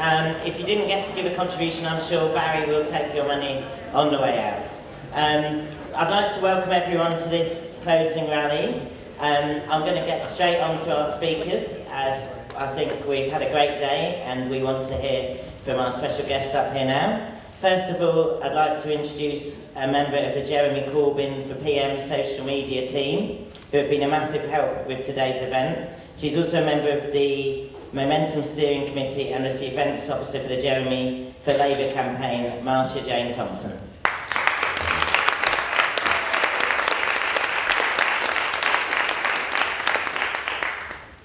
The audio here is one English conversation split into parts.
If you didn't get to give a contribution, I'm sure Barry will take your money on the way out. I'd like to welcome everyone to this closing rally. I'm going to get straight on to our speakers, as I think we've had a great day and we want to hear from our special guests up here now. First of all, I'd like to introduce a member of the Jeremy Corbyn for PM's social media team, who have been a massive help with today's event. She's also a member of the Momentum Steering Committee and is the events officer for the Jeremy for Labour campaign, Marcia Jane Thompson.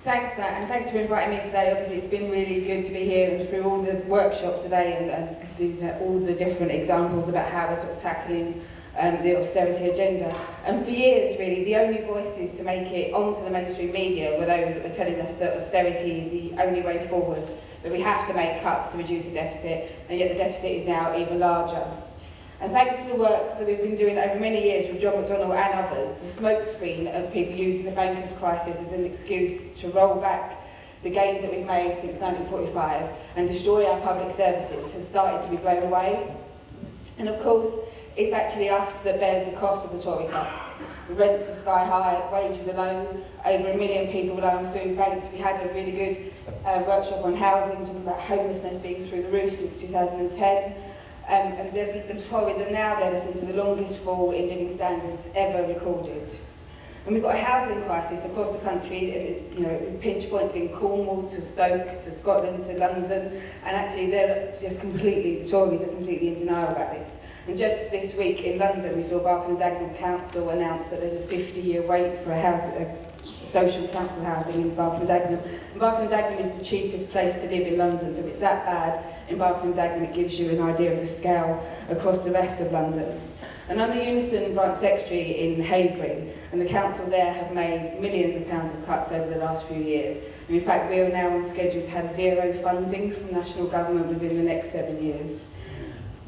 Thanks, Matt, and thanks for inviting me today. Obviously, it's been really good to be here and through all the workshops today and all the different examples about how we're sort of tackling the austerity agenda. And for years, really, the only voices to make it onto the mainstream media were those that were telling us that austerity is the only way forward, that we have to make cuts to reduce the deficit, and yet the deficit is now even larger. And thanks to the work that we've been doing over many years with John McDonnell and others, the smokescreen of people using the bankers' crisis as an excuse to roll back the gains that we've made since 1945 and destroy our public services has started to be blown away. And of course, it's actually us that bears the cost of the Tory cuts. The rents are sky high, wages are low, over 1 million people rely on food banks. We had a really good workshop on housing, talking about homelessness being through the roof since 2010. And the Tories have now led us into the longest fall in living standards ever recorded. And we've got a housing crisis across the country, pinch points in Cornwall to Stoke to Scotland to London, and actually the Tories are completely in denial about this. And just this week in London, we saw Barking and Dagenham Council announce that there's a 50-year wait for social council housing in Barking and Dagenham. And Barking and Dagenham is the cheapest place to live in London, so if it's that bad in Barking and Dagenham, it gives you an idea of the scale across the rest of London. And I'm the Unison Branch Secretary in Havering, and the council there have made millions of pounds of cuts over the last few years. And in fact, we are now on schedule to have zero funding from national government within the next 7 years.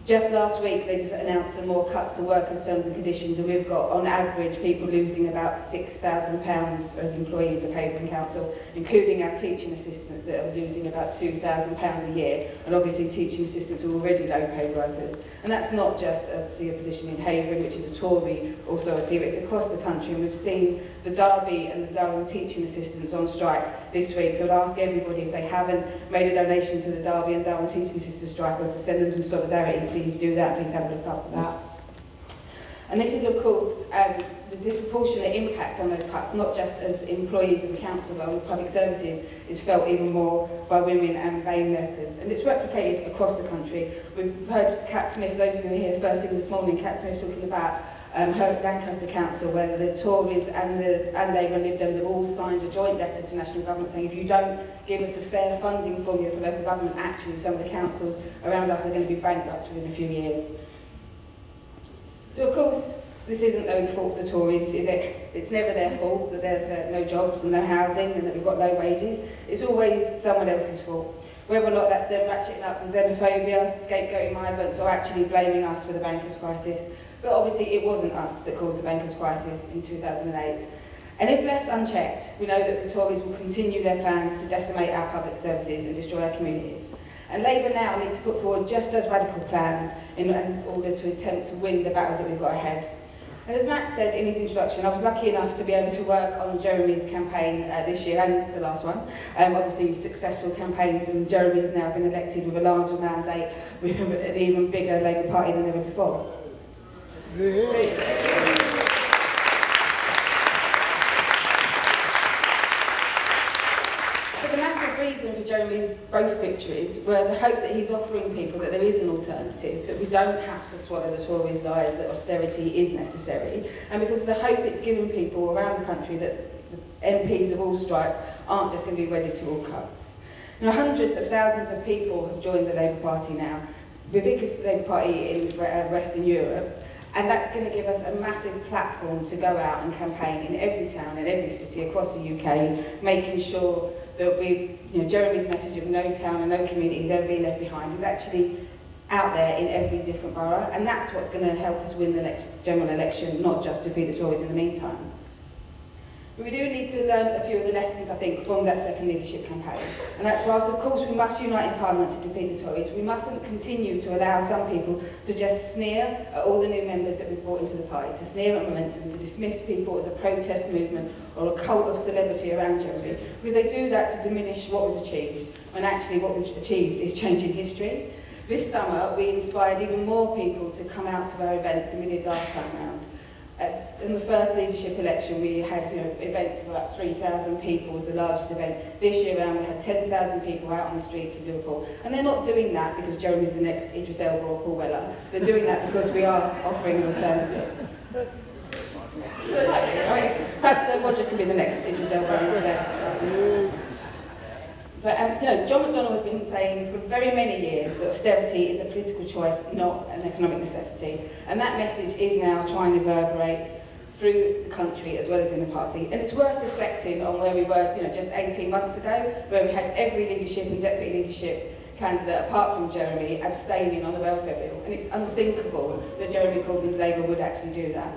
Just last week, they just announced some more cuts to workers' terms and conditions, and we've got, on average, people losing about £6,000 as employees of Havering Council, including our teaching assistants that are losing about £2,000 a year, and obviously teaching assistants are already low-paid workers. And that's not just a position in Havering, which is a Tory authority, but it's across the country, and we've seen the Derby and the Durham teaching assistants on strike this week, so I'd ask everybody, if they haven't made a donation to the Derby and Durham teaching assistants strike, or to send them some solidarity, please do that, please have a look up at that. And this is, of course, the disproportionate impact on those cuts, not just as employees of the council, but on public services, is felt even more by women and BAME workers. And it's replicated across the country. We've heard Cat Smith, those of you who were here first thing this morning, Cat Smith talking about her Lancaster Council, where the Tories and Labour and Lib Dems have all signed a joint letter to national government saying, if you don't give us a fair funding formula for local government, actually some of the councils around us are going to be bankrupt within a few years. So of course, this isn't the fault of the Tories, is it? It's never their fault that there's no jobs and no housing and that we've got low wages. It's always someone else's fault. Whether or not that's them ratcheting up the xenophobia, scapegoating migrants, or actually blaming us for the bankers' crisis. But obviously it wasn't us that caused the bankers' crisis in 2008. And if left unchecked, we know that the Tories will continue their plans to decimate our public services and destroy our communities. And Labour now need to put forward just as radical plans in order to attempt to win the battles that we've got ahead. And as Matt said in his introduction, I was lucky enough to be able to work on Jeremy's campaign this year and the last one. Obviously successful campaigns, and Jeremy has now been elected with a larger mandate, with an even bigger Labour Party than ever before. But the massive reason for Jeremy's both victories were the hope that he's offering people that there is an alternative, that we don't have to swallow the Tories' lies that austerity is necessary, and because of the hope it's given people around the country that the MPs of all stripes aren't just going to be wedded to all cuts. Now, hundreds of thousands of people have joined the Labour Party now, the biggest Labour Party in Western Europe, and that's going to give us a massive platform to go out and campaign in every town and every city across the UK, making sure that Jeremy's message of no town and no community is ever being left behind is actually out there in every different borough, and that's what's going to help us win the next general election, not just defeat the Tories in the meantime. But we do need to learn a few of the lessons, I think, from that second leadership campaign. And that's whilst, of course, we must unite in Parliament to defeat the Tories, we mustn't continue to allow some people to just sneer at all the new members that we've brought into the party, to sneer at Momentum, to dismiss people as a protest movement or a cult of celebrity around Jeremy, because they do that to diminish what we've achieved, when actually what we've achieved is changing history. This summer, we inspired even more people to come out to our events than we did last time round. In the first leadership election, we had events of about 3,000 people was the largest event. This year round, we had 10,000 people out on the streets of Liverpool. And they're not doing that because Jeremy's the next Idris Elba or Paul Weller. They're doing that because we are offering an alternative. Perhaps Roger can be the next Idris Elba instead. But John McDonnell has been saying for very many years that austerity is a political choice, not an economic necessity. And that message is now trying to reverberate through the country as well as in the party. And it's worth reflecting on where we were just 18 months ago, where we had every leadership and deputy leadership candidate, apart from Jeremy, abstaining on the welfare bill. And it's unthinkable that Jeremy Corbyn's Labour would actually do that.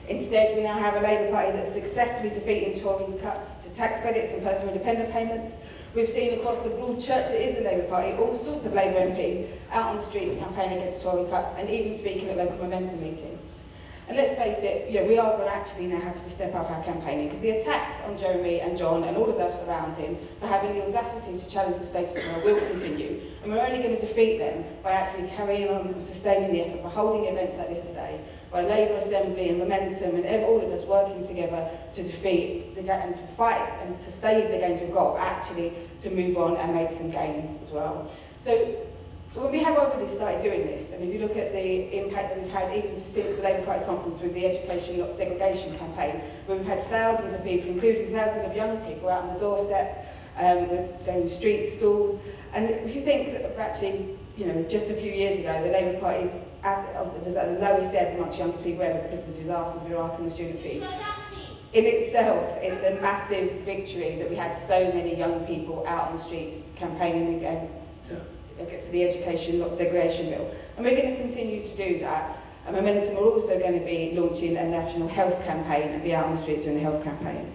Instead, we now have a Labour Party that's successfully defeating Tory cuts to tax credits and personal independent payments. We've seen across the broad church that is the Labour Party, all sorts of Labour MPs out on the streets campaigning against Tory cuts and even speaking at local Momentum meetings. And let's face it, we are going to actually now have to step up our campaigning, because the attacks on Jeremy and John and all of us around him for having the audacity to challenge the status quo will continue. And we're only going to defeat them by actually carrying on and sustaining the effort, by holding events like this today, by Labour Assembly and Momentum and all of us working together to defeat and to fight and to save the gains we've got, but actually to move on and make some gains as well. So we have already started doing this, and if you look at the impact that we've had even since the Labour Party conference with the Education Not Segregation campaign, where we've had thousands of people, including thousands of young people, out on the doorstep, with street stalls. And if you think that actually, just a few years ago, the Labour Party was at the lowest ebb amongst youngest people ever because of the disasters of Iraq and the student fees. In itself, it's a massive victory that we had so many young people out on the streets campaigning again for the Education Not Segregation bill. And we're going to continue to do that. And Momentum are also going to be launching a national health campaign and be out on the streets doing a health campaign.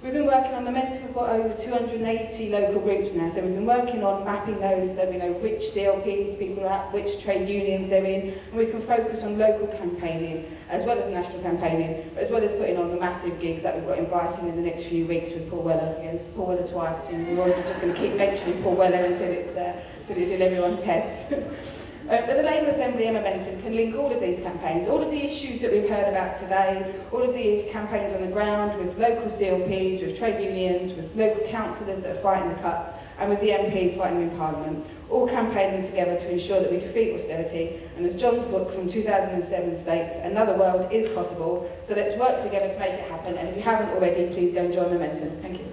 We've been working on Momentum, we've got over 280 local groups now, so we've been working on mapping those so we know which CLPs people are at, which trade unions they're in, and we can focus on local campaigning as well as national campaigning, but as well as putting on the massive gigs that we've got in Brighton in the next few weeks with Paul Weller. Again, it's Paul Weller twice, and we're obviously just going to keep mentioning Paul Weller until it's in everyone's heads. But the Labour Assembly and Momentum can link all of these campaigns, all of the issues that we've heard about today, all of the campaigns on the ground with local CLPs, with trade unions, with local councillors that are fighting the cuts, and with the MPs fighting in Parliament, all campaigning together to ensure that we defeat austerity. And as John's book from 2007 states, another world is possible, so let's work together to make it happen. And if you haven't already, please go and join Momentum. Thank you.